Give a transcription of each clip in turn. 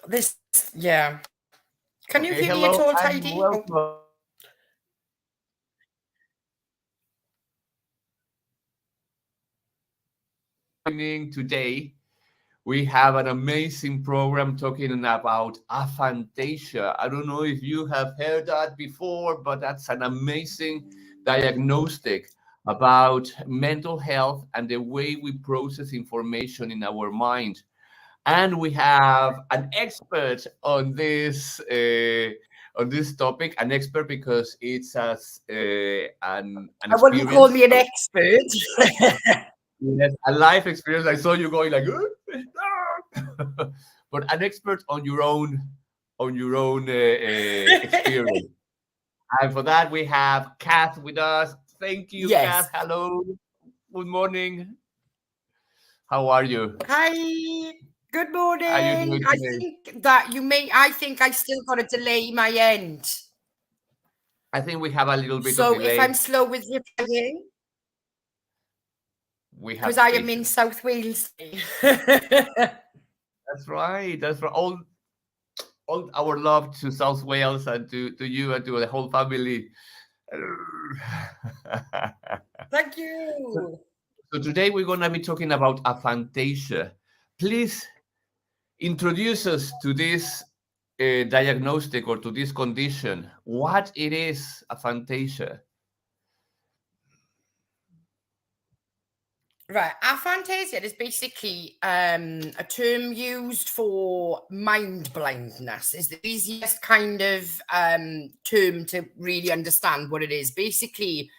This, yeah. Can you Okay, hear me at hello all, and Tidy? Oh, welcome. Joining today, we have an amazing program talking about aphantasia. I don't know if you have heard that before, but that's an amazing diagnostic about mental health and the way we process information in our mind. And we have an expert on this topic, an expert because it's as an I wouldn't call me experience, an expert. yes, a life experience. I saw you going like, but an expert on your own experience. And for that, we have Kath with us. Thank you, Yes. Kath. Hello. Good morning. How are you? Hi. Good How are you morning. doing I today? think that I think I still got to delay my end. I think we have a little bit of So if I'm delay. slow with replying, We because have I am in patience. South Wales. That's right. That's right. All our love to South Wales and to you and to the whole family. Thank so, you. so today we're gonna be talking about aphantasia. Please introduce us to this diagnostic or to this condition. What it is, aphantasia. Right, aphantasia is basically a term used for mind blindness. Is the easiest kind of term to really understand what it is. Basically,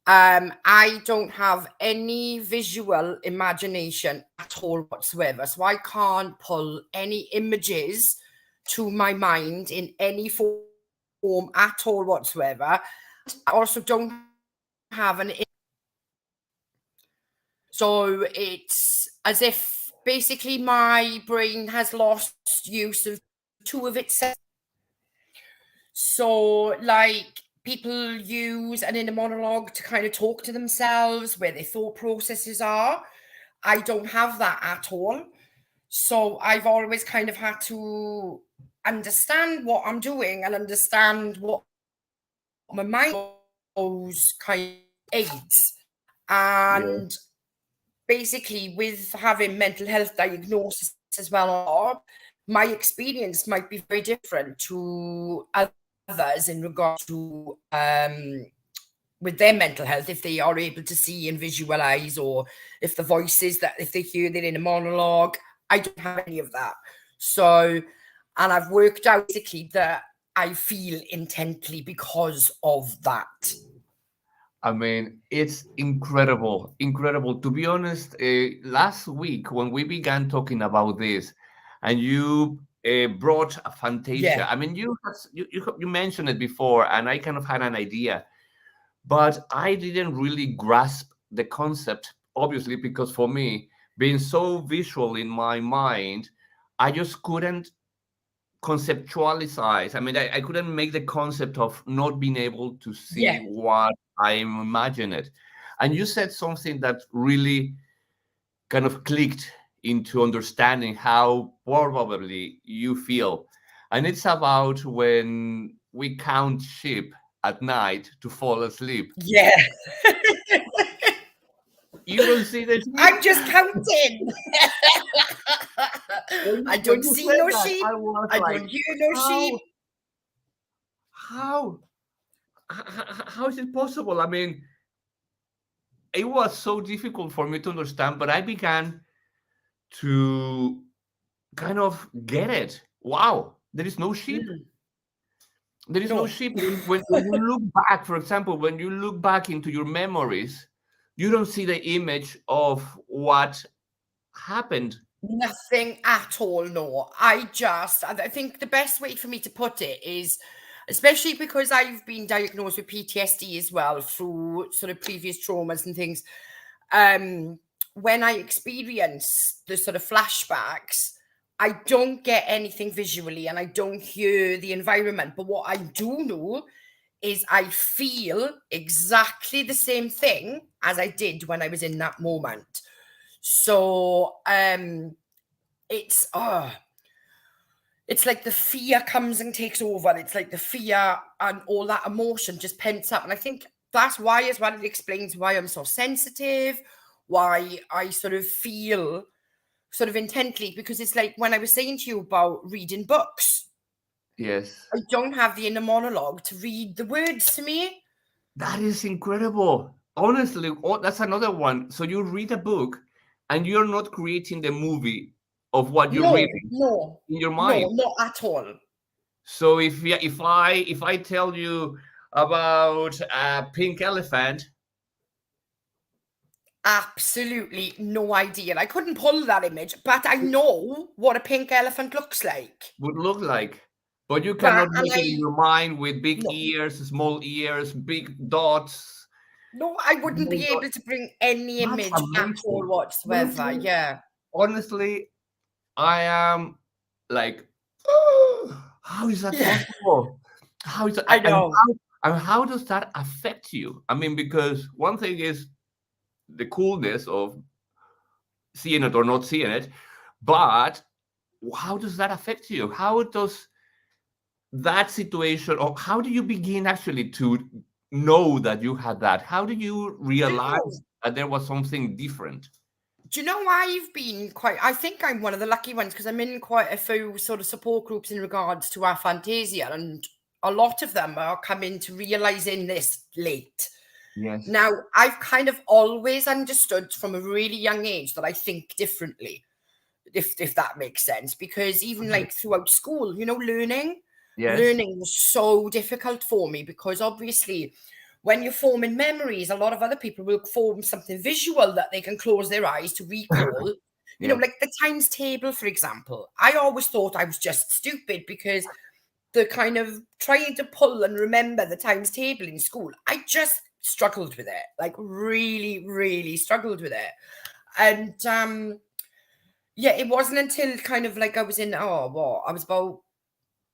I don't have any visual imagination at all whatsoever, so I can't pull any images to my mind in any form at all whatsoever. I also don't have an So it's as if basically my brain has lost use of two of its senses. So, like, people use an inner monologue to kind of talk to themselves where their thought processes are. I don't have that at all. So, I've always kind of had to understand what I'm doing and understand what my mind knows kind of aids. Yeah. And basically, with having mental health diagnosis as well, my experience might be very different to others in regard to with their mental health, if they are able to see and visualize, or if the voices that if they hear that in a monologue. I don't have any of that. So, and I've worked out basically that I feel intently because of that. I mean, it's incredible, incredible. To be honest, last week when we began talking about this, and you brought a Yeah. Fantasia, I mean, you mentioned it before, and I kind of had an idea, but I didn't really grasp the concept, obviously, because for me, being so visual in my mind, I just couldn't conceptualize. I mean, I couldn't make the concept of not being able to see Yeah. what I imagine it. And you said something that really kind of clicked into understanding how probably you feel. And it's about when we count sheep at night to fall asleep. Yeah. You don't see the sheep. I'm just counting. I When don't you see said no that, sheep. I was I like, don't hear no sheep. how, how, how is it possible? I mean, it was so difficult for me to understand, but I began to kind of get it. Wow, there is no sheep. Mm, There is no no. sheep. When you look back, for example, when you look back into your memories, you don't see the image of what happened. Nothing at all, no. I think the best way for me to put it is, especially because I've been diagnosed with PTSD as well through sort of previous traumas and things. Um, when I experience the sort of flashbacks, I don't get anything visually and I don't hear the environment. But what I do know is I feel exactly the same thing as I did when I was in that moment. So it's it's like the fear comes and takes over. It's like the fear and all that emotion just pent up. And I think that's why as well, it explains why I'm so sensitive, why I sort of feel sort of intently, because it's like when I was saying to you about reading books, Yes. I don't have the inner monologue to read the words to me. That is incredible. Honestly, that's another one. So you read a book and you're not creating the movie of what you're No, reading no, in your no, mind. not at all. So if I tell you about a pink elephant, Absolutely no idea. I couldn't pull that image, but I know what a pink elephant looks like. would look like, but you But cannot and make it in your mind with big no, ears, small ears, big dots. no, I wouldn't Small be dot. able to bring any That's image at all amazing. whatsoever. Honestly, Yeah, honestly, I am like, how is that yeah, possible? How is that, I know. and how does that affect you? I mean, because one thing is the coolness of seeing it or not seeing it, but how does that affect you? How does that situation, or how do you begin actually to know that you had that? How do you Do you know? realize that there was something different? Do you know I've been quite? I think I'm one of the lucky ones because I'm in quite a few sort of support groups in regards to aphantasia, and a lot of them are coming to realizing this late. Yes. Now, I've kind of always understood from a really young age that I think differently, if that makes sense. Because even like throughout school, learning Yes. learning was so difficult for me because obviously when you're forming memories, a lot of other people will form something visual that they can close their eyes to recall. Yeah. Like the times table, for example. I always thought I was just stupid because the kind of trying to pull and remember the times table in school, I just struggled with it, like really, really struggled with it. And yeah, it wasn't until kind of like I was in, I was about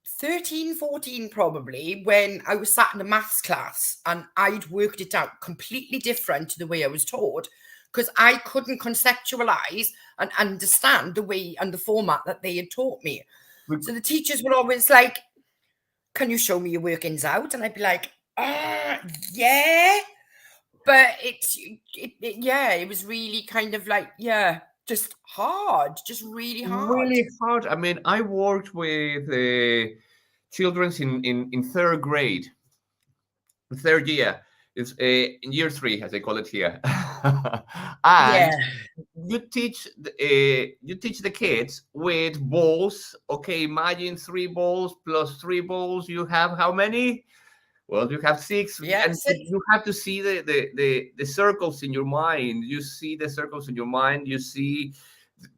13, 14 probably, when I was sat in a maths class and I'd worked it out completely different to the way I was taught because I couldn't conceptualize and understand the way and the format that they had taught me. So the teachers were always like, can you show me your workings out? And I'd be like, yeah. But it was really kind of like, yeah, just hard, just really hard. Really hard. I mean, I worked with children in third grade, third year. It's in year three, as they call it here. And Yeah. you teach the kids with balls. Okay, imagine three balls plus three balls. You have how many? Well, you have six, Yeah. and you have to see the circles in your mind. You see the circles in your mind. You see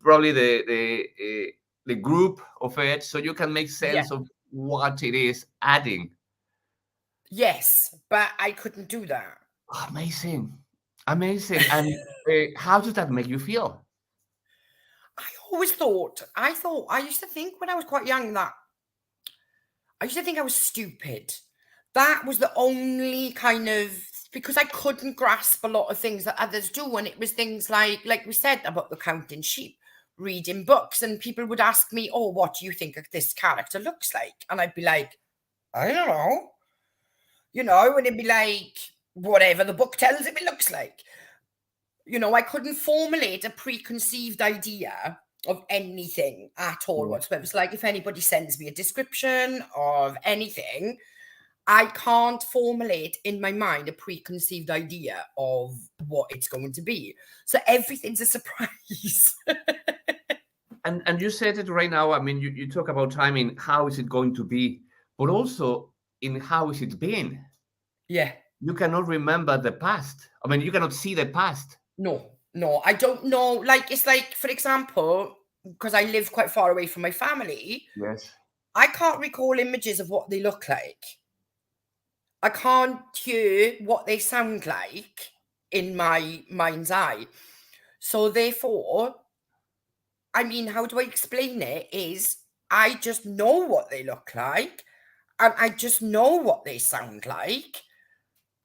probably the group of it, so you can make Yeah. sense of what it is adding. Yes. But I couldn't do that. Amazing, amazing. And how does that make you feel? I used to think when I was quite young that I used to think I was stupid. That was the only kind of, because I couldn't grasp a lot of things that others do. And it was things like we said about the counting sheep, reading books, and people would ask me, oh, what do you think this character looks like? And I'd be like, I don't know. And it'd be like, whatever the book tells him it looks like. I couldn't formulate a preconceived idea of anything at all Yeah. whatsoever. It's like if anybody sends me a description of anything, I can't formulate in my mind a preconceived idea of what it's going to be. So everything's a surprise. And you said it right now. I mean, you talk about timing. How is it going to be? But also in how is it been? Yeah. You cannot remember the past. I mean, you cannot see the past. No, I don't know. Like, it's like, for example, because I live quite far away from my family, Yes. I can't recall images of what they look like. I can't hear what they sound like in my mind's eye. So therefore, I mean, how do I explain it? Is I just know what they look like, and I just know what they sound like,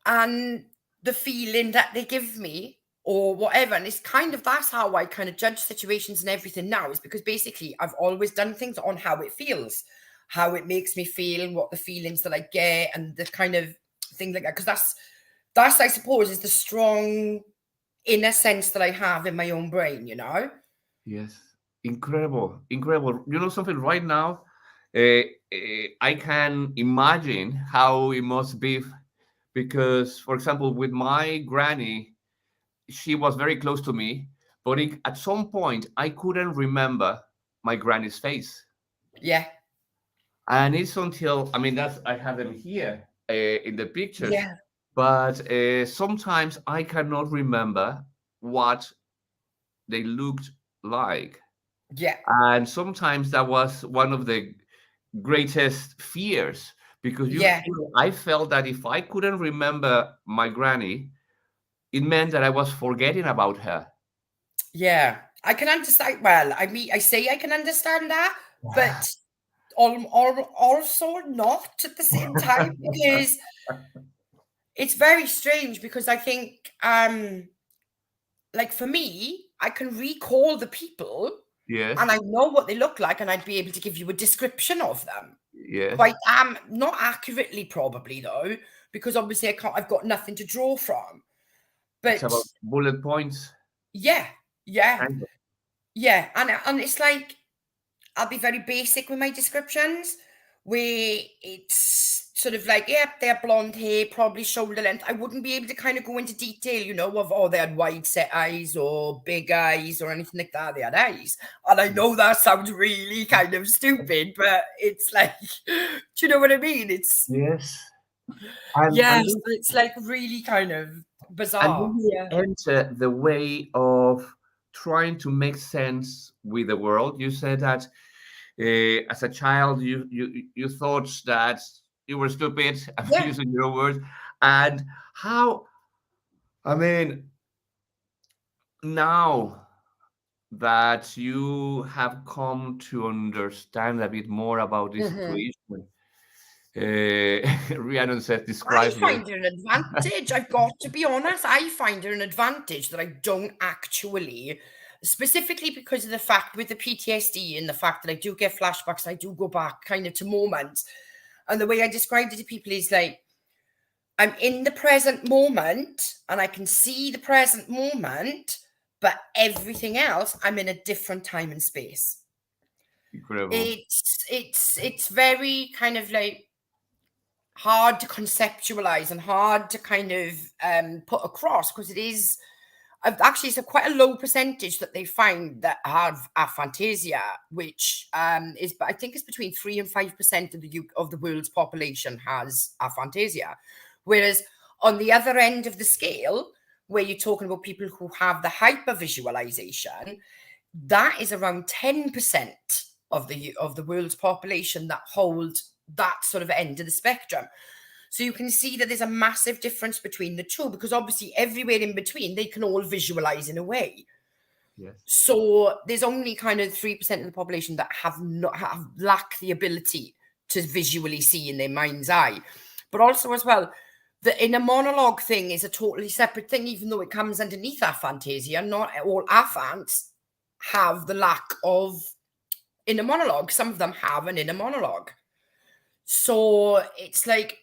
and the feeling that they give me. or whatever. And it's kind of, that's how I kind of judge situations and everything now, is because basically I've always done things on how it feels, how it makes me feel, what the feelings that I get, and the kind of thing like that. Because that's I suppose is the strong inner sense that I have in my own brain, you know? Yes. Incredible. Incredible. You know something right now? I can imagine how it must be because, for example, with my granny, she was very close to me, but at some point I couldn't remember my granny's face. Yeah. And it's until, I mean, that's, I have them here in the pictures, Yeah. but sometimes I cannot remember what they looked like. Yeah. And sometimes that was one of the greatest fears because Yeah. I felt that if I couldn't remember my granny, it meant that I was forgetting about her. Yeah. I can understand. Well, I mean, I say I can understand that, but also not at the same time, because it's very strange, because I think like for me, I can recall the people Yes, and I know what they look like, and I'd be able to give you a description of them. yes. Quite not accurately probably though, because obviously I've got nothing to draw from. It's But about bullet points. yeah, yeah, Kind of. yeah. And it's like I'll be very basic with my descriptions, where it's sort of like, yeah, they're blonde hair, probably shoulder length. I wouldn't be able to kind of go into detail, you know, of, oh, they had wide set eyes or big eyes or anything like that. They had eyes. And I know that sounds really kind of stupid, but it's like, do you know what I mean? It's, Yes. And yes, and then, it's like really kind of and bizarre. then you Yeah. enter the way of trying to make sense with the world. You said that as a child, you thought that you were stupid. I'm Yeah. using your words. And how? I mean, now that you have come to understand a bit more about this Mhm. situation, Rhiannon said, I describe me. find it an advantage. I've got to be honest. I find it an advantage that I don't actually, specifically because of the fact with the PTSD and the fact that I do get flashbacks, I do go back kind of to moments. And the way I described it to people is like, I'm in the present moment and I can see the present moment, but everything else, I'm in a different time and space. Incredible. It's very kind of like hard to conceptualize and hard to kind of put across, because it is actually it's quite a low percentage that they find that have aphantasia, which is, I think it's between 3 and 5% of the world's population has aphantasia, whereas on the other end of the scale, where you're talking about people who have the hypervisualization, that is around 10% of the world's population that hold that sort of end of the spectrum. So you can see that there's a massive difference between the two, because obviously everywhere in between they can all visualize in a way. Yes. So there's only kind of 3% of the population that lack the ability to visually see in their mind's eye. But also as well, the inner monologue thing is a totally separate thing, even though it comes underneath aphantasia. Not all aphants have the lack of inner monologue. Some of them have an inner monologue. So it's like,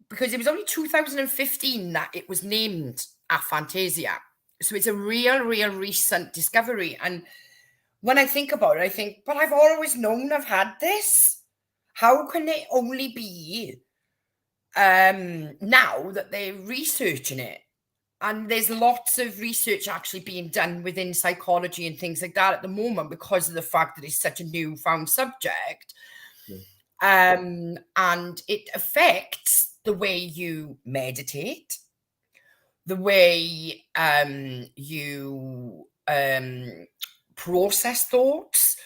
because it was only 2015 that it was named aphantasia. So it's a real recent discovery. And when I think about it, I think, but I've always known I've had this. How can it only be now that they're researching it? And there's lots of research actually being done within psychology and things like that at the moment, because of the fact that it's such a newfound subject. Yes. And it affects the way you meditate, the way you process thoughts,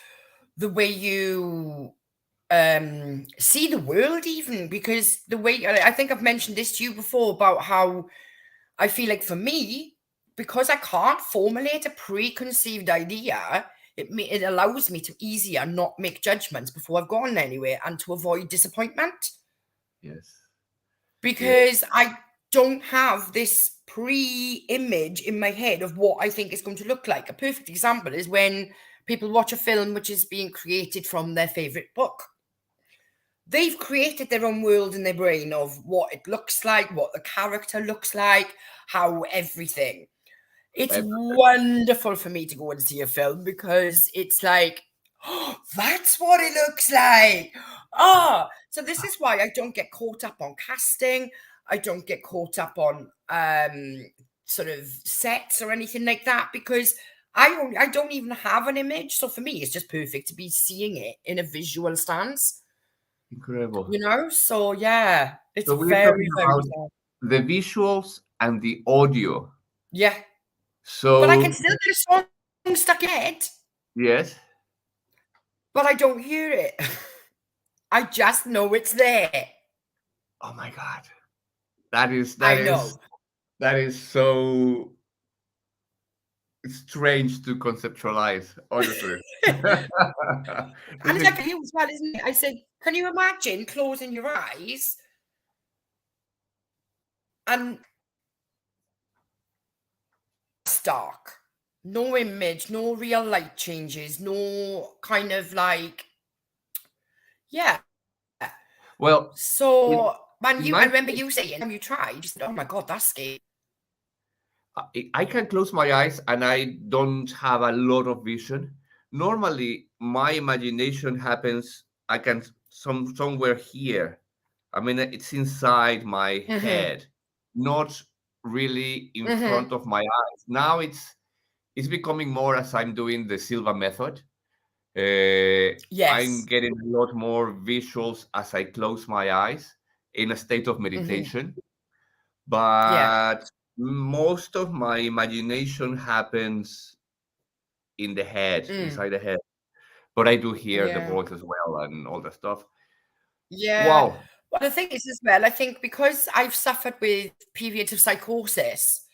the way you see the world, even, because the way, I think I've mentioned this to you before about how I feel like for me, because I can't formulate a preconceived idea, it allows me to easier not make judgments before I've gone anywhere, and to avoid disappointment. Yes. Yes. Because don't have this pre-image in my head of what I think it's going to look like. A perfect example is when people watch a film which is being created from their favorite book. They've created their own world in their brain of what it looks like, what the character looks like, how everything. It's wonderful for me to go and see a film because it's like, oh, that's what it looks like. Oh, so this is why I don't get caught up on casting. I don't get caught up on sort of sets or anything like that because I don't even have an image. So for me, it's just perfect to be seeing it in a visual stance. Incredible. You know, so yeah, it's So we're very, talking very about bizarre. the visuals and the audio. Yeah, So but I can still get a song stuck in my head, yes. but I don't hear it. I just know it's there. Oh my God. That is I know. so strange to conceptualize, honestly. And This it's is like you as well, isn't it? I said, can you imagine closing your eyes and it's dark? No image, no real light changes, no kind of like, yeah. well, in, So, man, in I my remember you saying, you tried, you said, oh my God, that's scary. I can close my eyes and I don't have a lot of vision. Normally, my imagination happens. I can somewhere here. I mean, it's inside my Mm-hmm. head, not really in Mm-hmm. front of my eyes. Now it's becoming more as I'm doing the Silva method. I'm Yes. getting a lot more visuals as I close my eyes in a state of Mm-hmm. meditation. Yeah. But most of my imagination happens in the head, Mm. inside the head. But I do hear the Yeah. voice as well and all that stuff. Yeah. Wow. Well, the thing is as well, I think because I've suffered with periods of psychosis.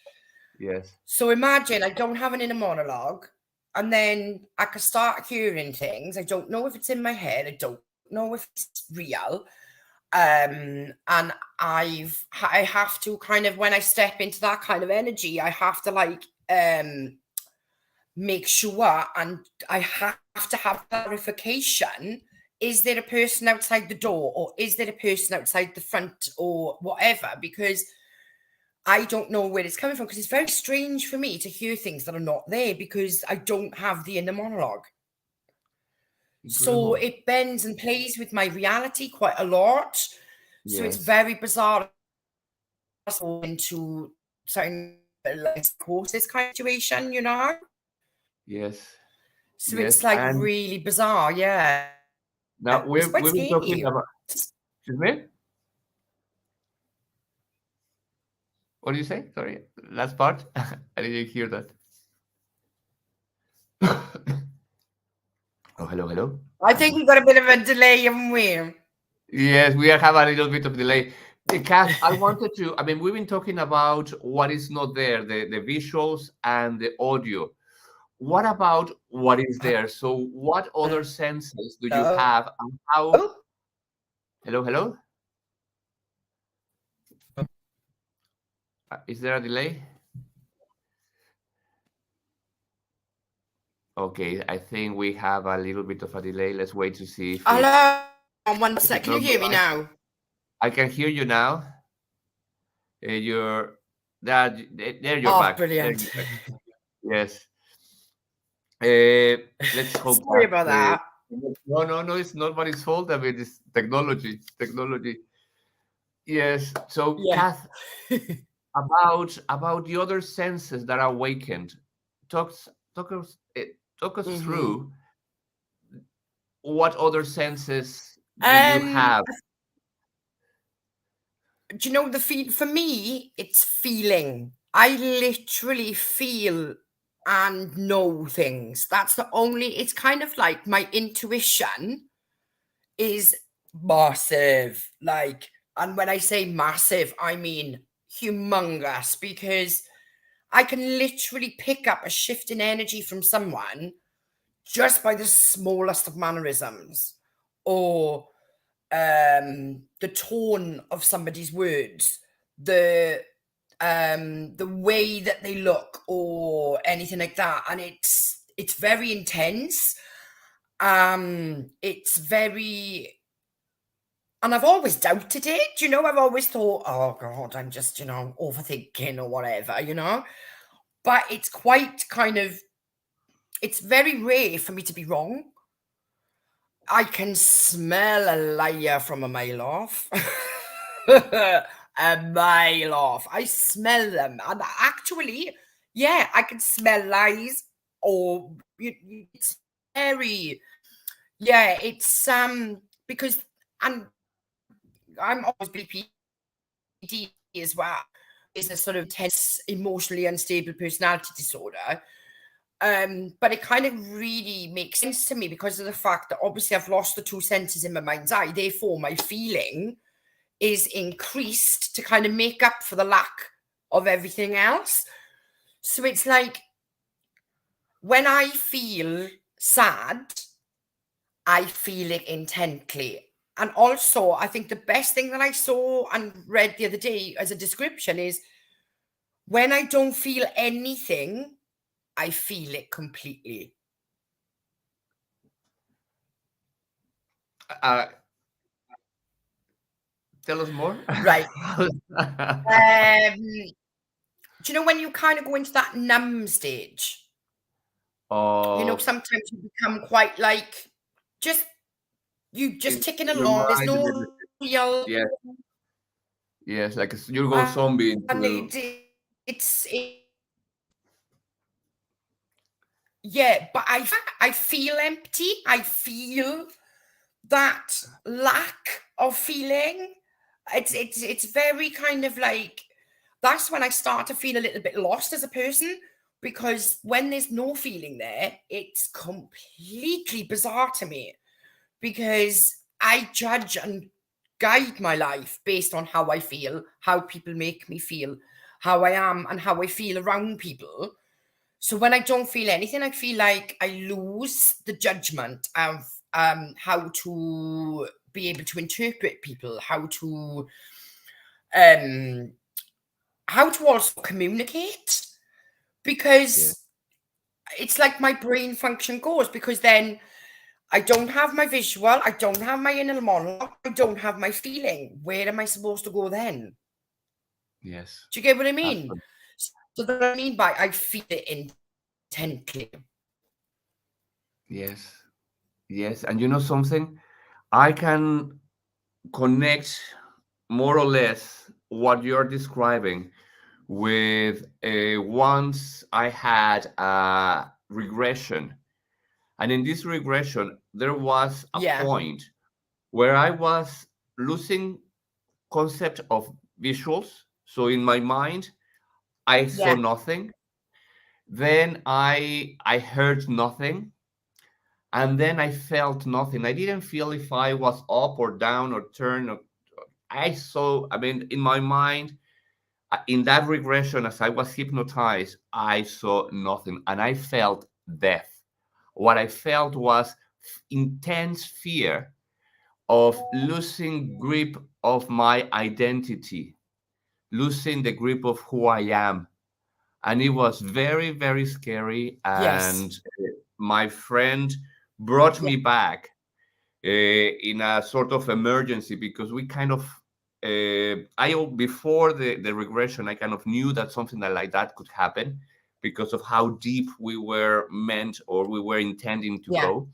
Yes. So imagine I don't have an inner monologue and then I can start hearing things. I don't know if it's in my head. I don't know if it's real. And I have to kind of, when I step into that kind of energy, I have to like make sure, and I have to have clarification. Is there a person outside the door, or is there a person outside the front, or whatever? Because I don't know where it's coming from, because it's very strange for me to hear things that are not there because I don't have the inner monologue. So Incredible. it bends and plays with my reality quite a lot. So it's Yes. very bizarre into certain like courses kind of situation, you know? Yes. So it's Yes. like And really bizarre, yeah. now It's quite we've been talking scary. about, excuse me? What do you say? Sorry. Last part. I didn't hear that. Oh, hello, hello. I think we got a bit of a delay, haven't we? Yes, we have a little bit of delay. Kath, I wanted to, I mean, we've been talking about what is not there, the visuals and the audio. What about what is there? So what other senses do you have and how? Oh, Hello, hello? Is there a delay? Okay, I think we have a little bit of a delay. Let's wait to see hello. One if sec. it's Can you not hear me right. now? I can hear you now. You're that there you're Oh, back. There brilliant. you're back. Yes. Let's hope Sorry about that. that. No, it's nobody's fault. I mean, it's technology. It's technology. Yes. So, Yeah. Kath, about the other senses that are awakened, talk talk us talk us hmm through what other senses do you Um, have? do you know the feel for me? It's feeling. I literally feel and know things. That's the only. It's kind of like my intuition is massive. Like, and when I say massive, I mean humongous because I can literally pick up a shift in energy from someone just by the smallest of mannerisms or the tone of somebody's words. the way that they look or anything like that, and it's very intense. It's very, and I've always doubted it, you know. I've always thought, oh God, I'm just, you know, overthinking or whatever, you know. But it's quite kind of, it's very rare for me to be wrong. I can smell a liar from a mile off. A mile off. I smell them. And actually, yeah, I can smell lies, or it's very, yeah, it's because, and I'm always BPD as well, is a sort of tense, emotionally unstable personality disorder. But it kind of really makes sense to me because of the fact that obviously I've lost the two senses in my mind's eye. Therefore, my feeling is increased to kind of make up for the lack of everything else. So it's like when I feel sad, I feel it intently. And also, I think the best thing that I saw and read the other day as a description is when I don't feel anything, I feel it completely. Tell us more. Right. Do you know when you kind of go into that numb stage? You know, sometimes you become quite like just ticking your along. There's mind, no real. yes, like you go zombie And into. yeah, but I feel empty. I feel that lack of feeling. It's very kind of like, that's when I start to feel a little bit lost as a person, because when there's no feeling there, it's completely bizarre to me, because I judge and guide my life based on how I feel, how people make me feel, how I am and how I feel around people. So when I don't feel anything, I feel like I lose the judgment of how to be able to interpret people, how to also communicate, because it's like my brain function goes, because then I don't have my visual, I don't have my inner monologue, I don't have my feeling. Where am I supposed to go then? Yes. Do you get what I mean? Absolutely. So that's what I mean by I feel it intently. Yes. Yes. And you know something? I can connect more or less what you're describing with once I had a regression. And in this regression, there was a Yeah. point where I was losing concept of visuals. So in my mind, I saw Yeah. nothing. Then I heard nothing. And then I felt nothing. I didn't feel if I was up or down or turn. I saw, I mean, in my mind, in that regression, as I was hypnotized, I saw nothing and I felt death. What I felt was intense fear of losing grip of my identity, losing the grip of who I am. And it was very, very scary. Yes. And my friend brought Yeah. me back in a sort of emergency because we kind of before the regression, I kind of knew that something like that could happen because of how deep we were meant or we were intending to Yeah. go.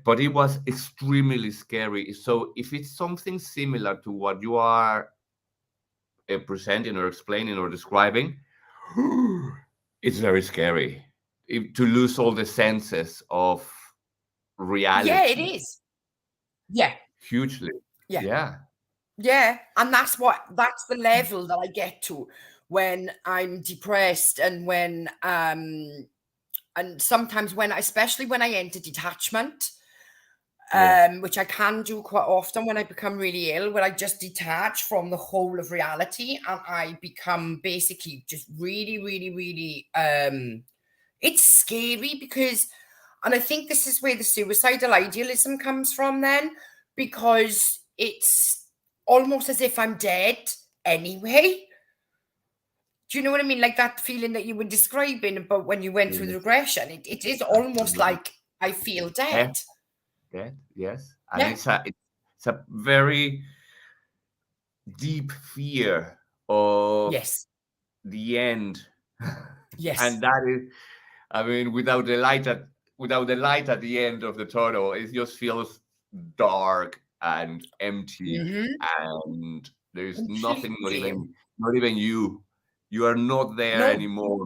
But it was extremely scary. So if it's something similar to what you are presenting or explaining or describing, it's very scary to lose all the senses of Yeah, it reality. is. Yeah. Hugely. Yeah. Yeah. Yeah. And that's the level that I get to when I'm depressed, and when and sometimes when, especially when I enter detachment, Yes. which I can do quite often when I become really ill, where I just detach from the whole of reality and I become basically just really, really, really, it's scary because, and I think this is where the suicidal idealism comes from then, because it's almost as if I'm dead. anyway. Do you know what I mean? Like that feeling that you were describing about when you went through the Yes, regression. It is almost absolutely. like I feel Yeah, dead. yeah, yes. And Yeah. it's a very deep fear of Yes. the end. Yes. And that is, I mean, without the light at the end of the tunnel, it just feels dark and empty, Mm-hmm. and there's nothing, not Completely. even not even you. You are not there No. anymore.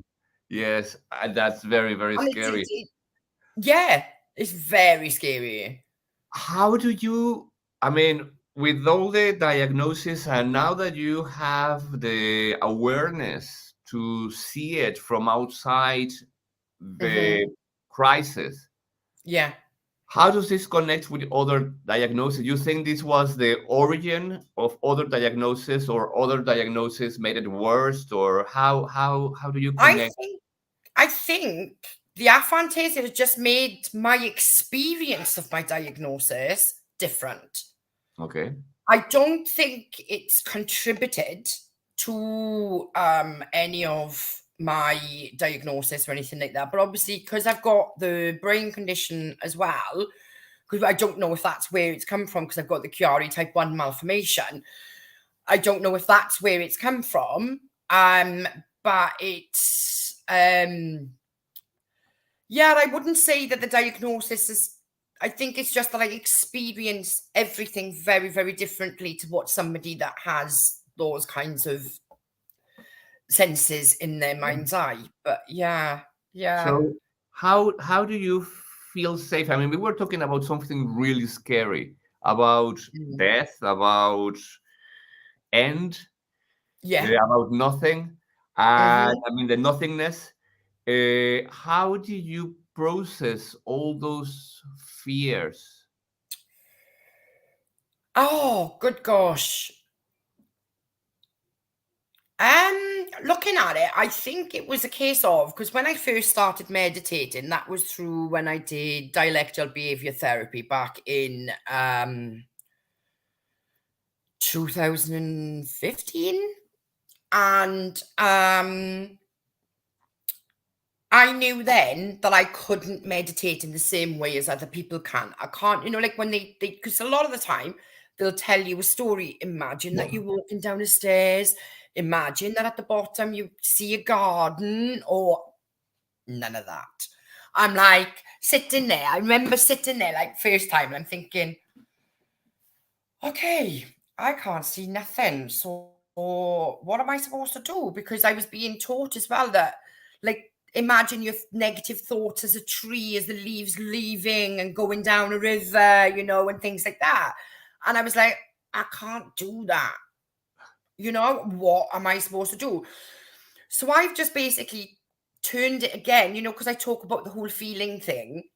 Yes, and that's very, very And scary. yeah, it's very scary. How do you, I mean, with all the diagnosis and now that you have the awareness to see it from outside Mm-hmm. the crisis, Yeah. how does this connect with other diagnoses? You think this was the origin of other diagnosis, or other diagnosis made it worse, or how do you I connect? think I think the aphantasia has just made my experience of my diagnosis different. Okay. I don't think it's contributed to any of my diagnosis or anything like that. But obviously, because I've got the brain condition as well, because I don't know if that's where it's come from, because I've got the Chiari type 1 malformation. I don't know if that's where it's come from. But it's yeah, I wouldn't say that the diagnosis is. I think it's just that I experience everything very, very differently to what somebody that has those kinds of senses in their mind's eye. But yeah, yeah. So how do you feel safe? I mean, we were talking about something really scary, about Mm. death, about end, Yeah. about nothing, and Hmm. I mean the nothingness. How do you process all those fears? Oh, good gosh. Looking at it, I think it was a case of, because when I first started meditating, that was through when I did dialectical behavior therapy back in 2015. And I knew then that I couldn't meditate in the same way as other people can. I can't, like when they because a lot of the time they'll tell you a story. Imagine that you're walking down the stairs. Imagine that at the bottom you see a garden, or none of that. I'm like sitting there. I remember sitting there like first time, and I'm thinking, okay, I can't see nothing. So what am I supposed to do? Because I was being taught as well that, like, imagine your negative thoughts as a tree, as the leaves leaving and going down a river, and things like that. And I was like, I can't do that. What am I supposed to do? So I've just basically turned it again, because I talk about the whole feeling thing.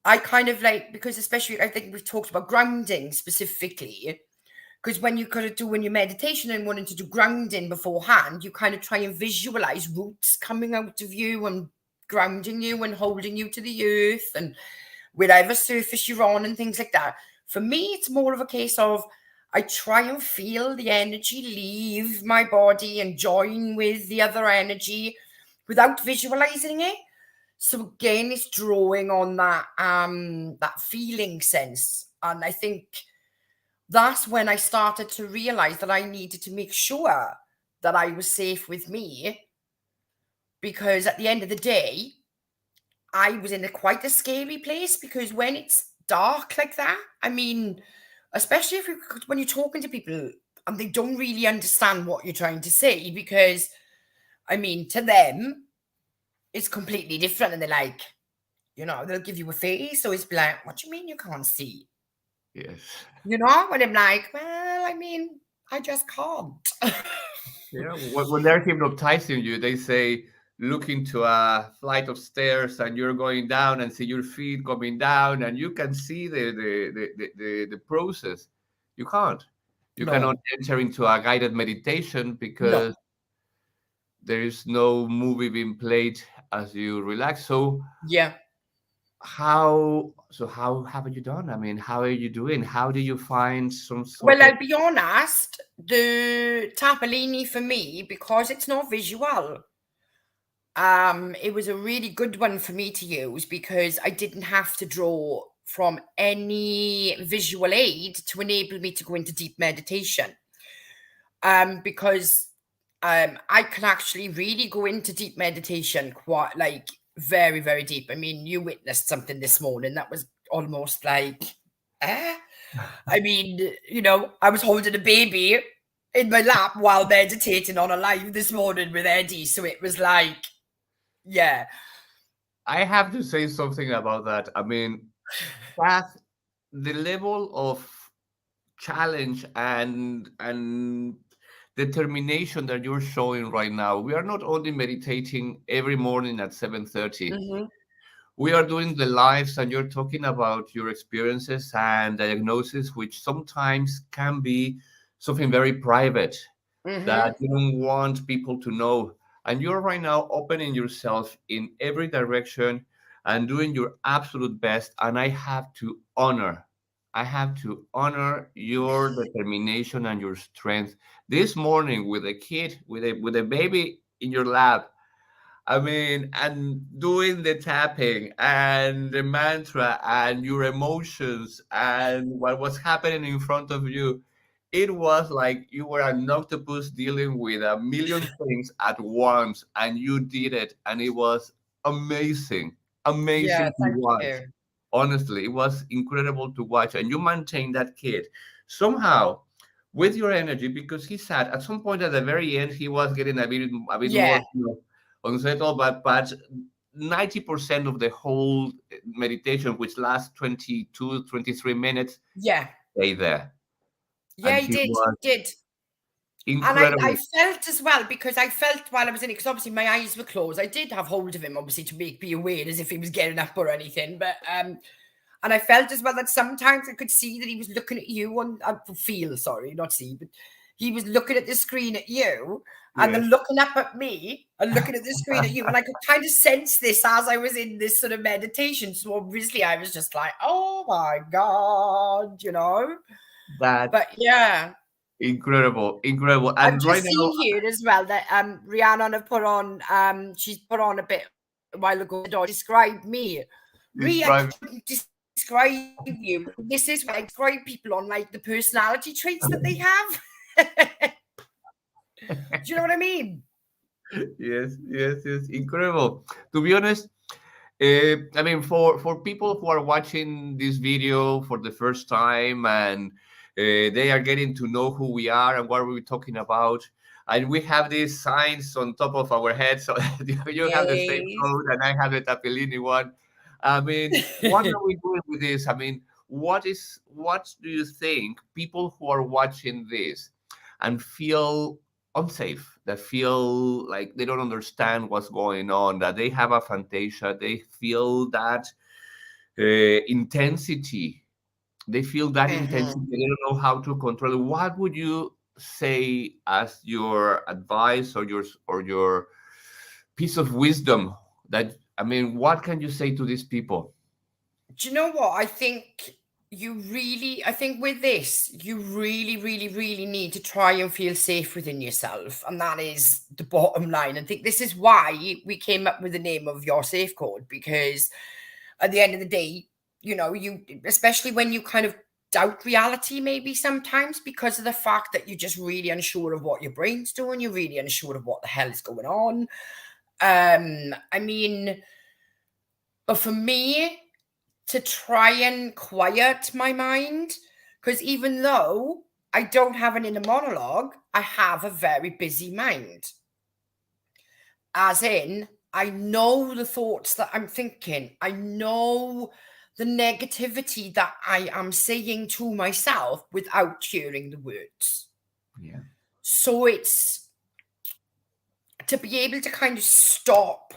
I kind of like, because especially I think we've talked about grounding specifically. Because when you kind of doing your meditation and wanting to do grounding beforehand, you kind of try and visualize roots coming out of you and grounding you and holding you to the earth and whatever surface you're on and things like that. For me, it's more of a case of I try and feel the energy leave my body and join with the other energy without visualizing it. So again, it's drawing on that feeling sense. And I think that's when I started to realize that I needed to make sure that I was safe with me, because at the end of the day, I was in quite a scary place, because when it's dark like that, I mean, especially when you're talking to people and they don't really understand what you're trying to say, because I mean, to them, it's completely different. And they're like, they'll give you a face. So it's like, what do you mean you can't see? Yes. When I'm like, well, I mean, I just can't. Yeah, when they're hypnotizing you, they say, look into a flight of stairs and you're going down and see your feet coming down and you can see the process. You can't. You cannot No, enter into a guided meditation no. because there is no movie being played as you relax. So Yeah. how have you done? I mean, how are you doing? How do you find some sort Well, of I'll be honest, the Tapolini for me, because it's not visual, it was a really good one for me to use because I didn't have to draw from any visual aid to enable me to go into deep meditation. Because I can actually really go into deep meditation quite like very, very deep. I mean, you witnessed something this morning that was almost like, eh? I mean, I was holding a baby in my lap while meditating on a live this morning with Eddie. So it was like, yeah, I have to say something about that. I mean, Kath, the level of challenge and determination that you're showing right now. We are not only meditating every morning at 7:30. hmm We are doing the lives and you're talking about your experiences and diagnosis, which sometimes can be something very private hmm that you don't want people to know. And you're right now opening yourself in every direction and doing your absolute best. And I have to honor your determination and your strength. This morning with a kid, with a baby in your lap, I mean, and doing the tapping and the mantra and your emotions and what was happening in front of you, it was like you were an octopus dealing with a million things at once, and you did it, and it was amazing, yeah, amazing to thank watch. you. Honestly, it was incredible to watch, and you maintained that kid somehow with your energy because he said at some point at the very end he was getting a bit more Yeah, unsettled, but 90% of the whole meditation, which lasts 22, 23 minutes, yeah, stay there. yeah, And he he did, was he did. And I incredible. felt as well, because I felt while I was in it, because obviously my eyes were closed. I did have hold of him, obviously, to make me aware as if he was getting up or anything. But and I felt as well that sometimes I could see that he was looking at you on feel, sorry, not see, but he was looking at the screen at you and Yes. then looking up at me and looking at the screen at you. And I could kind of sense this as I was in this sort of meditation. So obviously I was just like, oh my God. That's But yeah. incredible, incredible. I've And right just now, seen here as well that Rihanna have put on she's put on a bit a while ago describe me. it's I private. couldn't describe you. This is when I describe people on like the personality traits that they have. Do you know what I mean? Yes, yes, yes, incredible. To be honest, I mean, for people who are watching this video for the first time and they are getting to know who we are and what we're talking about, and we have these signs on top of our heads, so you have the same Yes. code and I have the Tapellini one. I mean, what are we doing with this? I mean, what do you think people who are watching this and feel unsafe, that feel like they don't understand what's going on, that they have a fantasia, they feel that intensity, they feel that intensity, Mhm. they don't know how to control it. What would you say as your advice or your piece of wisdom that, I mean, what can you say to these people? Do you know what? I think with this, you really, really, really need to try and feel safe within yourself. And that is the bottom line. I think this is why we came up with the name of your safe code, because at the end of the day, especially when you kind of doubt reality, maybe sometimes because of the fact that you're just really unsure of what your brain's doing, you're really unsure of what the hell is going on. I mean, but for me, to try and quiet my mind, because even though I don't have an inner monologue, I have a very busy mind. As in, I know the thoughts that I'm thinking, I know the negativity that I am saying to myself without hearing the words. Yeah. So it's to be able to kind of stop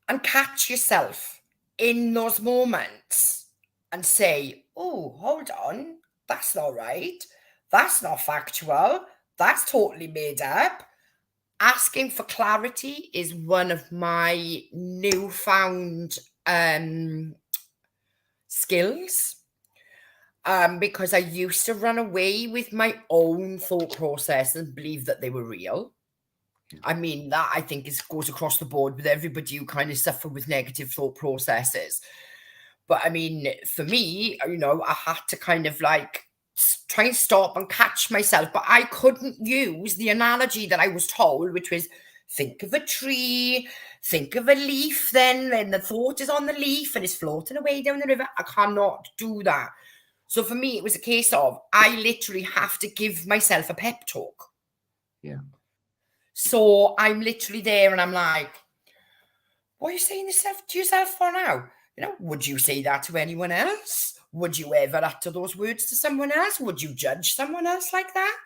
and catch yourself in those moments and say, oh, hold on, that's not right. That's not factual. That's totally made up. Asking for clarity is one of my newfound skills. Because I used to run away with my own thought process and believe that they were real. I mean, that I think goes across the board with everybody who kind of suffer with negative thought processes. But I mean, for me, you know, I had to kind of like try and stop and catch myself. But I couldn't use the analogy that I was told, which was think of a tree, think of a leaf, then the thought is on the leaf and it's floating away down the river. I cannot do that. So for me, it was a case of I literally have to give myself a pep talk. Yeah. So I'm literally there and I'm like, what are you saying to yourself for now? You know, would you say that to anyone else? Would you ever utter those words to someone else? Would you judge someone else like that?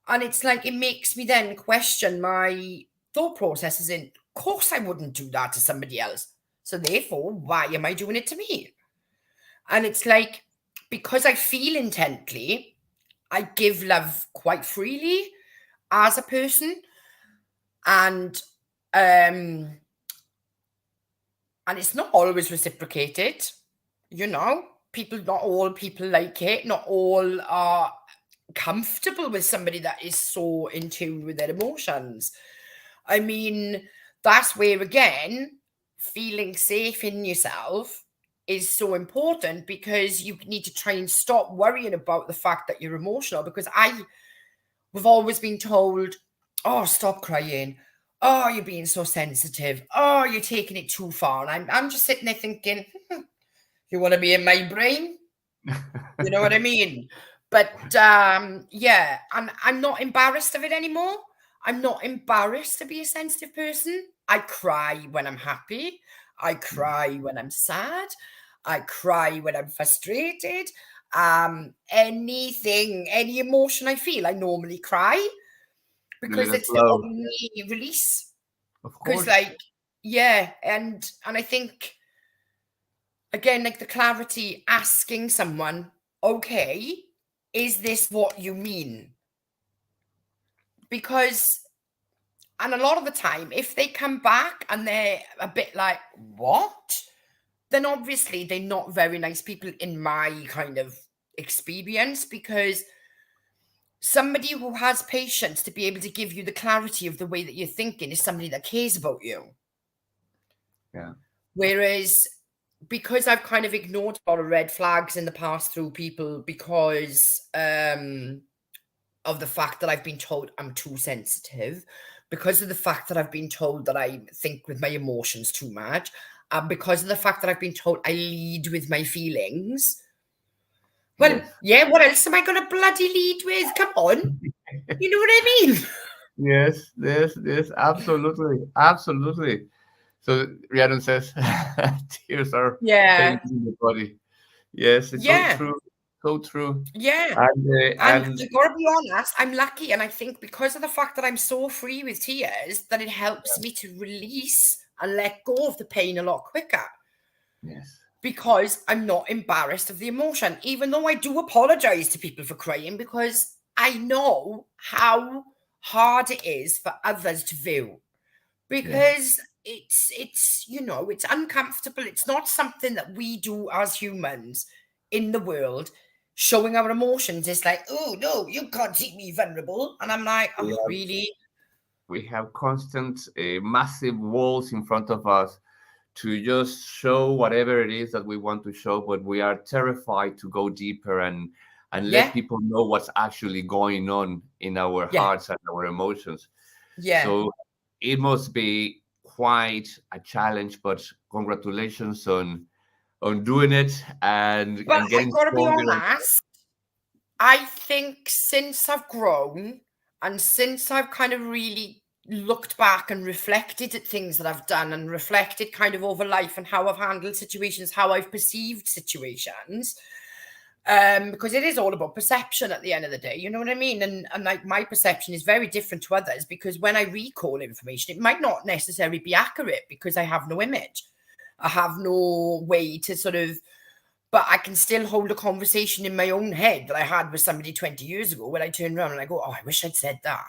And it's like, it makes me then question my thought processes in, of course I wouldn't do that to somebody else. So therefore, why am I doing it to me? And it's like, because I feel intently, I give love quite freely as a person. And it's not always reciprocated, you know. Not all people like it. Not all are comfortable with somebody that is so in tune with their emotions. I mean, that's where, again, feeling safe in yourself is so important, because you need to try and stop worrying about the fact that you're emotional. Because we've always been told, oh, stop crying. Oh, you're being so sensitive. Oh, you're taking it too far. And I'm just sitting there thinking, you want to be in my brain? You know what I mean? But yeah, and I'm not embarrassed of it anymore. I'm not embarrassed to be a sensitive person. I cry when I'm happy. I cry when I'm sad. I cry when I'm frustrated. Any emotion I feel, I normally cry, because Let us it's the love. only release. Of Because course. like, yeah, and I think, again, like the clarity, asking someone, okay, is this what you mean? Because, and a lot of the time, if they come back and they're a bit like, what? Then obviously they're not very nice people in my kind of experience, because somebody who has patience to be able to give you the clarity of the way that you're thinking is somebody that cares about you. Yeah. Whereas, because I've kind of ignored a lot of red flags in the past through people, because of the fact that I've been told I'm too sensitive, because of the fact that I've been told that I think with my emotions too much, because of the fact that I've been told I lead with my feelings. Well, Yes. yeah, what else am I going to bloody lead with? Come on. You know what I mean? Yes, absolutely, absolutely. So Rhiannon says, tears are Yeah. pains in the body. Yes, it's so Yeah. true, so true. Yeah. And And I gotta be honest, I'm lucky, and I think because of the fact that I'm so free with tears, that it helps me to release and let go of the pain a lot quicker, yes, because I'm not embarrassed of the emotion, even though I do apologize to people for crying, because I know how hard it is for others to view, yeah, because it's you know, it's uncomfortable. It's not something that we do as humans in the world. Showing our emotions is like, oh no, you can't see me vulnerable, and I'm like, we oh have really? we have constant, massive walls in front of us to just show whatever it is that we want to show, but we are terrified to go deeper and let Yeah, people know what's actually going on in our yeah, hearts and our emotions. yeah. So it must be quite a challenge, but congratulations on doing it But and I getting gotta be stronger. honest, I think since I've grown, and since I've kind of really looked back and reflected at things that I've done, and reflected kind of over life and how I've handled situations, how I've perceived situations, because it is all about perception at the end of the day, you know what I mean? And like, my perception is very different to others, because when I recall information, it might not necessarily be accurate, because I have no image. I have no way to sort of, but I can still hold a conversation in my own head that I had with somebody 20 years ago, when I turn around and I go, oh, I wish I'd said that.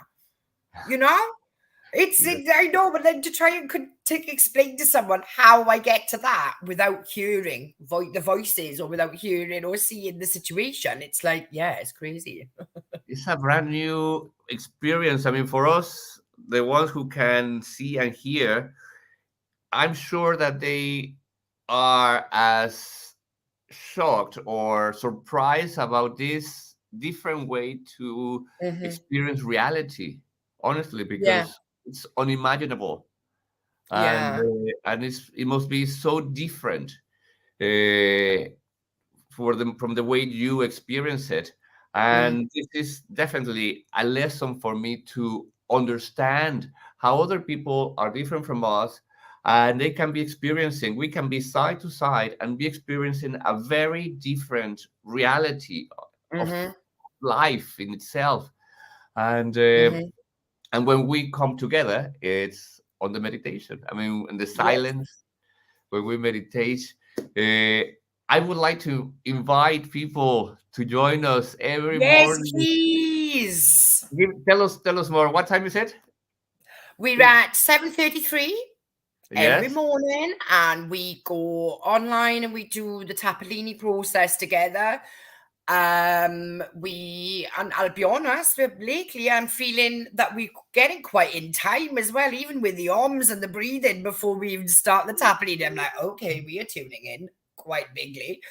You know? I know, but then to try and to explain to someone how I get to that without hearing the voices or without hearing or seeing the situation, it's like, yeah, it's crazy. It's a brand new experience. I mean, for us, the ones who can see and hear, I'm sure that they are as shocked or surprised about this different way to Hmm. experience reality, honestly, Yeah, because it's unimaginable, yeah. and it must be so different uh, for them from the way you experience it. Mm, And this is definitely a lesson for me to understand how other people are different from us, and they can be experiencing, we can be side to side and be experiencing a very different reality of hmm. life in itself. And Hmm. and when we come together, it's on the meditation. I mean, in the Yes. silence, when we meditate. Uh, I would like to invite people to join us every Yes, morning. please. Tell us more. What time is it? We're at 7:33 every Yes, morning, and we go online and we do the Tappellini process together. And I'll be honest, lately I'm feeling that we're getting quite in time as well, even with the arms and the breathing before we even start the Tappellini. I'm like, okay, we are tuning in quite bigly.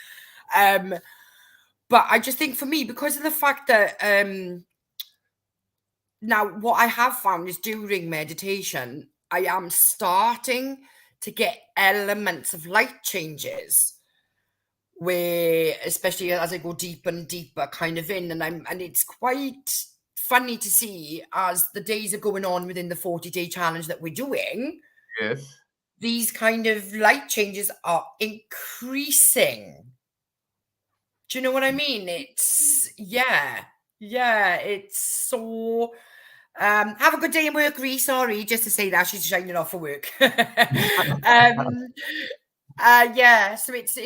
Um, but I just think for me, because of the fact that now what I have found is during meditation, I am starting to get elements of light changes where, especially as I go deeper and deeper kind of in, and it's quite funny to see as the days are going on within the 40-day challenge that we're doing, yes, these kind of light changes are increasing. Do you know what I mean? It's yeah, it's so have a good day in work, Ree. Sorry, just to say that she's shining off for work. um yeah, so it's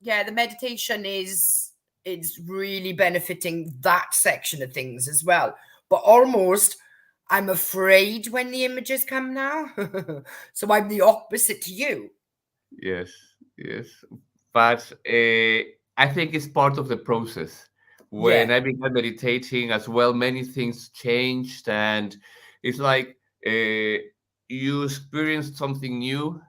yeah, the meditation is it's really benefiting that section of things as well. But almost I'm afraid when the images come now. So I'm the opposite to you. yes, yes. But I think it's part of the process. When Yeah. I began meditating as well, many things changed, and it's like you experienced something new,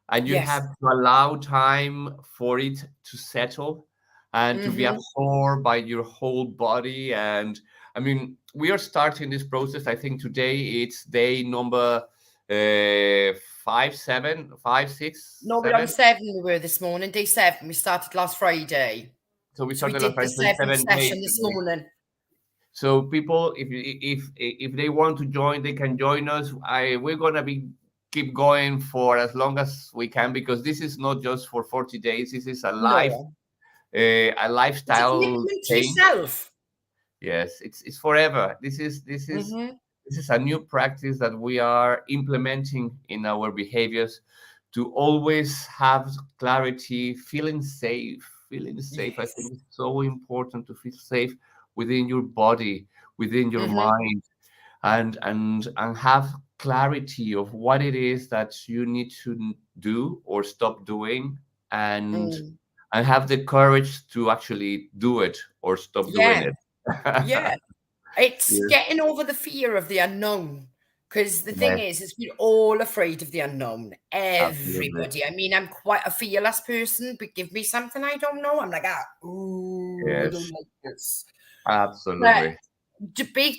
and you Yes. have to allow time for it to settle and to be Mm-hmm. absorbed by your whole body. And I mean, we are starting this process. I think today it's day number five, seven, five, six, No, we're on seven. 7 we were this morning, day 7. We started last Friday. So we So we started last did the Friday, so it's 7th 7 days session this today. morning. So people, if they want to join, they can join us. We're gonna be keep going for as long as we can, because this is not just for 40 days. This is No. a It's a lifestyle commitment to change. yourself. Yes, it's forever. Mm-hmm. This is a new practice that we are implementing in our behaviors to always have clarity, feeling safe. Feeling safe, I Yes. think, is so important to feel safe within your body, within your Mm-hmm. mind, and have clarity of what it is that you need to do or stop doing, and Mm. and have the courage to actually do it or stop doing Yeah. it. Yeah. It's Yes, getting over the fear of the unknown. Because the thing yes, is we're all afraid of the unknown. absolutely. Everybody. I mean, I'm quite a fearless person, but give me something I don't know. I'm like, ooh, I don't Yes, like this. But absolutely.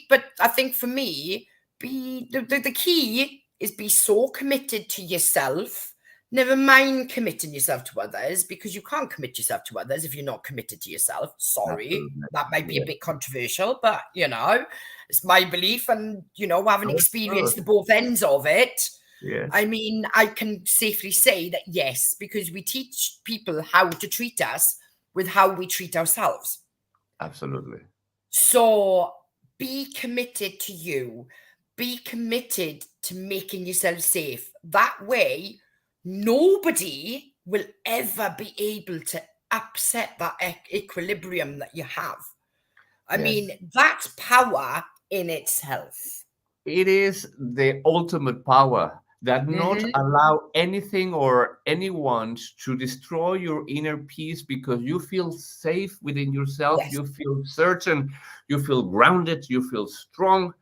but I think for me, be the key is be so committed to yourself. Never mind committing yourself to others, because you can't commit yourself to others if you're not committed to yourself. Sorry, Absolutely. that might be a Yes. bit controversial, but it's my belief, and having Oh, it's experienced good. the both ends of it, Yes, I mean, I can safely say that yes, because we teach people how to treat us with how we treat ourselves. absolutely. So be committed to you. Be committed to making yourself safe. That way, nobody will ever be able to upset that equilibrium that you have. I Yes, mean, that's power in itself. it is the ultimate power that not Hmm. allow anything or anyone to destroy your inner peace, because you feel safe within yourself, Yes. you feel certain, you feel grounded, you feel strong,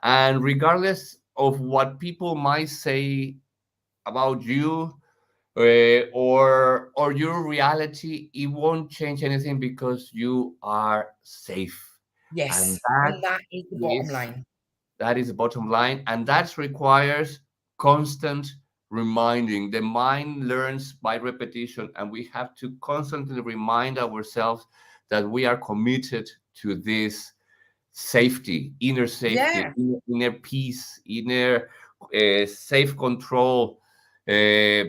and regardless of what people might say about you, or your reality, it won't change anything because you are safe. And Yes. that And that is the bottom is line. that is the bottom line, and that requires constant reminding. The mind learns by repetition, and we have to constantly remind ourselves that we are committed to this safety, Yeah. inner peace, inner safe control, uh,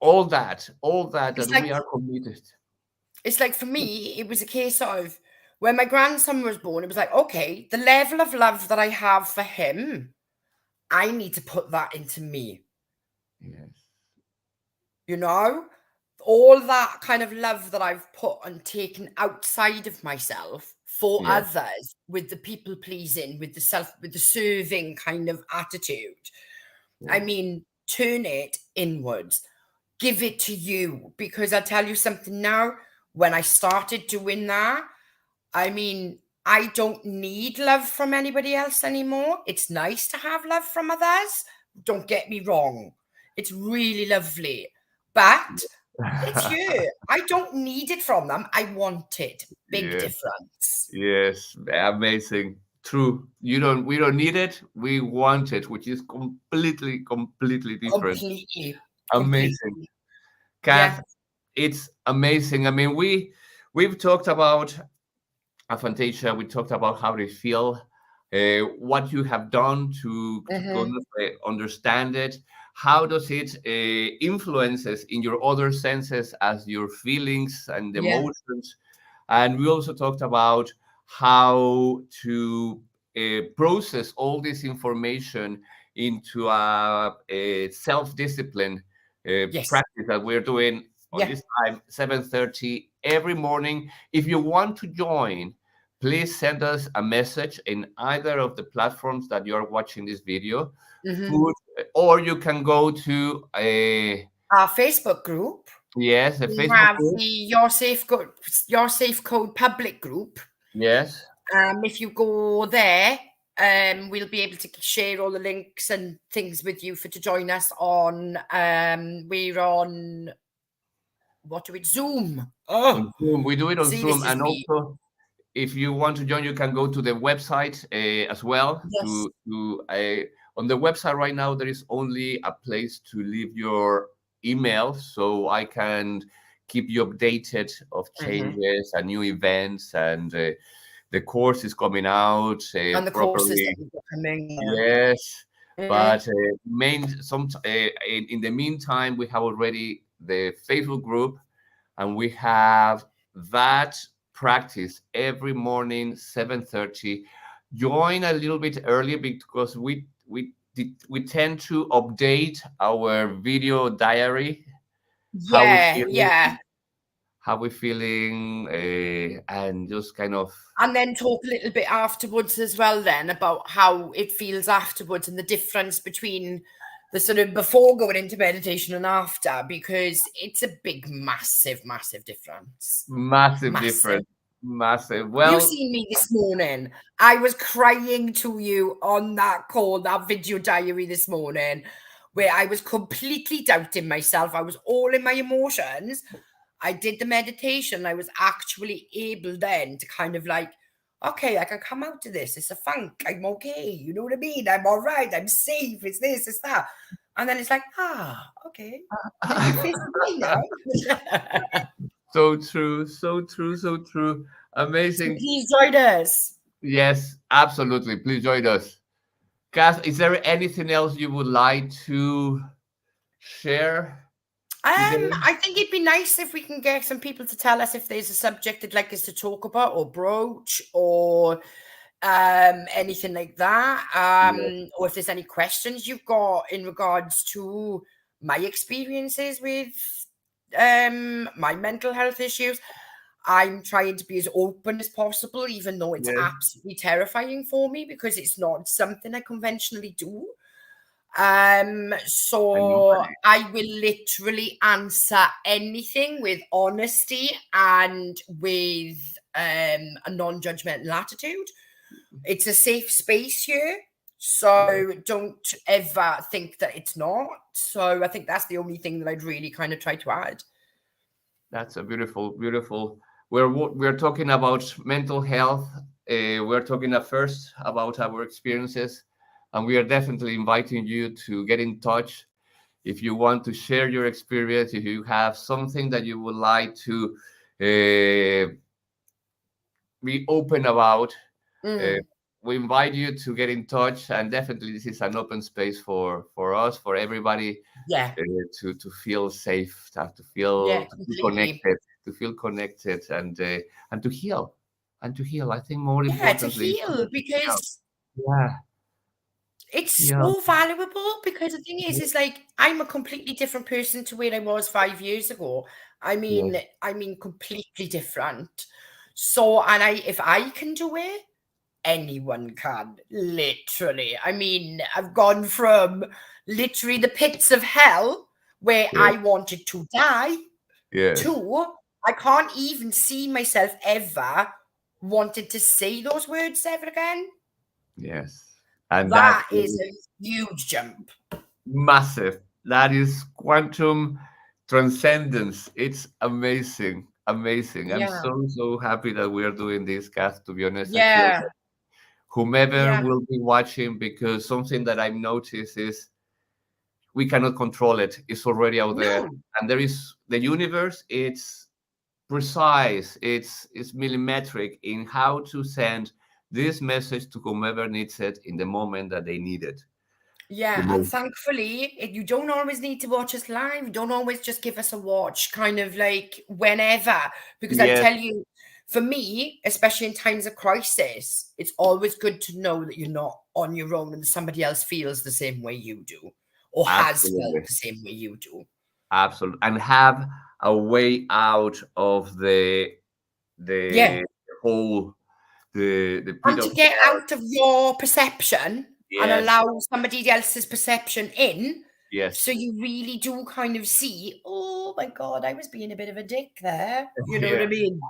all that It's that like we are committed. it's like for me, it was a case of when my grandson was born, it was like, okay, the level of love that I have for him, I need to put that into me, Yes, you know? All that kind of love that I've put and taken outside of myself for yes, others with the people pleasing, with the serving kind of attitude. I yes, mean, turn it inwards, give it to you. Because I tell you something now, when I started doing that, I mean, I don't need love from anybody else anymore. It's nice to have love from others. Don't get me wrong. It's really lovely. But it's you. I don't need it from them. I want it. Big yes. difference. Yes, amazing. True. We don't need it. We want it, which is completely different. Completely. Amazing. Completely. Kath, Yeah. it's amazing. I mean, we've talked about aphantasia. We talked about how they feel, what you have done to Hmm. understand it. How does it influences in your other senses as your feelings and Yeah. emotions? And we also talked about how to process all this information into a self-discipline Yes. practice that we're doing on Yeah. this time, 7:30 every morning. If you want to join, please send us a message in either of the platforms that you're watching this video. Hmm. Food, or you can go to a Our Facebook group. yes, a We Facebook have group. the Your Safe Code public group. Yes. If you go there, we'll be able to share all the links and things with you for to join us on. We're on what do we Zoom? Oh, On Zoom. We do it on see, this Zoom. is And me. also, if you want to join, you can go to the website as well. Yes. On the website right now, there is only a place to leave your email, so I can keep you updated of Hmm. changes and new events, and the course is coming out And the courses that properly. we've got coming. Yes, Yeah. but in the meantime, we have already the Facebook group, and we have that practice every morning 7:30. Join a little bit earlier because we tend to update our video diary. How we Yeah, feeling, yeah. and just kind of And then talk a little bit afterwards as well, then about how it feels afterwards and the difference between the sort of before going into meditation and after, because it's a big, massive, massive difference. massive Massive. difference. Massive. You Well, seen me this morning. I was crying to you on that call, that video diary this morning, where I was completely doubting myself. I was all in my emotions. I did the meditation. I was actually able then to kind of like, okay, I can come out of this. It's a funk. I'm okay. You know what I mean? I'm all right. I'm safe. It's this, it's that. And then it's like, okay. Maybe face the day now. so true, so true, so true. So Amazing. please join us. Yes, absolutely. Please join us. Kath, is there anything else you would like to share today? I think it'd be nice if we can get some people to tell us if there's a subject they'd like us to talk about or broach or anything like that. Yes. Or if there's any questions you've got in regards to my experiences with my mental health issues. I'm trying to be as open as possible, even though it's Yes. absolutely terrifying for me because it's not something I conventionally do. I know. So I will literally answer anything with honesty and with a non-judgmental attitude. It's a safe space here, Yes. so don't ever think that it's not. So I think that's the only thing that I'd really kind of try to add. That's a beautiful, beautiful. We're talking about mental health. We're talking at first about our experiences, and we are definitely inviting you to get in touch if you want to share your experience. If you have something that you would like to uh, be open about, uh, Mm, we invite you to get in touch. And definitely, this is an open space for us, for everybody, yeah, to feel safe, yeah, to feel completely. connected, and to heal, I think more Yeah, to importantly, heal to heal. because Yeah, it's heal. so valuable. Because the thing is like I'm a completely different person to where I was 5 years ago. I mean, Yes, completely different. So, and if I can do it, anyone can, literally. I mean, I've gone from literally the pits of hell where yes, I wanted to die yes, to I can't even see myself ever wanted to say those words ever again. yes. And that That is is a huge jump. massive. That is quantum transcendence. It's amazing, amazing. I'm Yeah. so happy that we are doing this, Kath. To be honest, I feel Yeah. whomever Yeah. will be watching, because something that I've noticed is we cannot control it. It's already out there. No. And there is the universe, it's precise, it's millimetric in how to send this message to whomever needs it in the moment that they need it the Yeah, and most. thankfully, you don't always need to watch us live. You don't always just give us a watch, kind of like whenever. Because I Yes, tell you, for me, especially in times of crisis, it's always good to know that you're not on your own and somebody else feels the same way you do, or has felt absolutely. the same way you do. Absolutely. And have a way out of Yeah. the hole, the pit And of to get hell. out of your perception and Yes, allow somebody else's perception in. So yes. you really do kind of see, oh my God, I was being a bit of a dick there. You know what Yeah. I mean?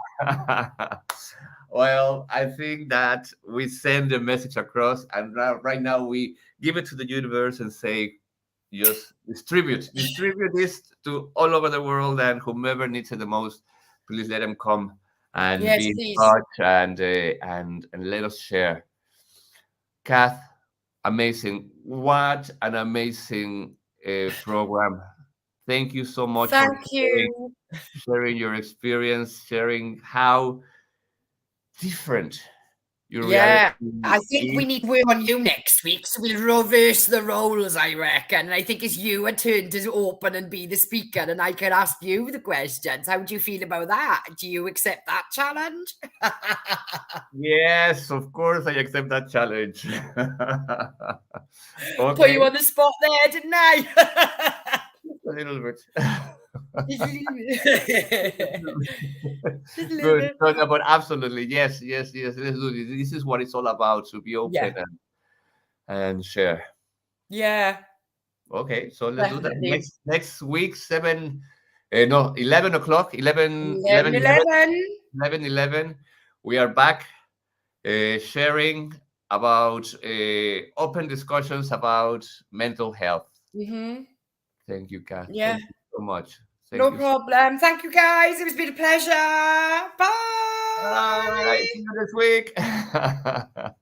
Well, I think that we send the message across, and right now we give it to the universe and say, just distribute this to all over the world, and whomever needs it the most, please let them come and Yes, be in please. touch, and let us share. Kath, amazing! What an amazing program! Thank you so much for Thank you. sharing your experience, sharing how different your reality Yeah, I think is. we need to work on you next week. So we'll reverse the roles, I reckon. And I think it's you a turn to open and be the speaker, and I can ask you the questions. How do you feel about that? Do you accept that challenge? Yes, of course, I accept that challenge. Put you Okay, on the spot there, didn't I? a little bit. Just a little bit. Just a little Good. bit. No, no, but absolutely, yes, yes, yes. Let's do this. This is what it's all about, to be open Yeah. and share. Yeah, Okay, so let's do that. definitely. Next week, no, 11 o'clock, 11, 11. 11. We are back sharing about open discussions about mental health. Mm-hmm. Thank you, Kath. Yeah, Thank you so much. Thank no you. problem. Thank you, guys. It was been a pleasure. Bye. Bye. See you next week.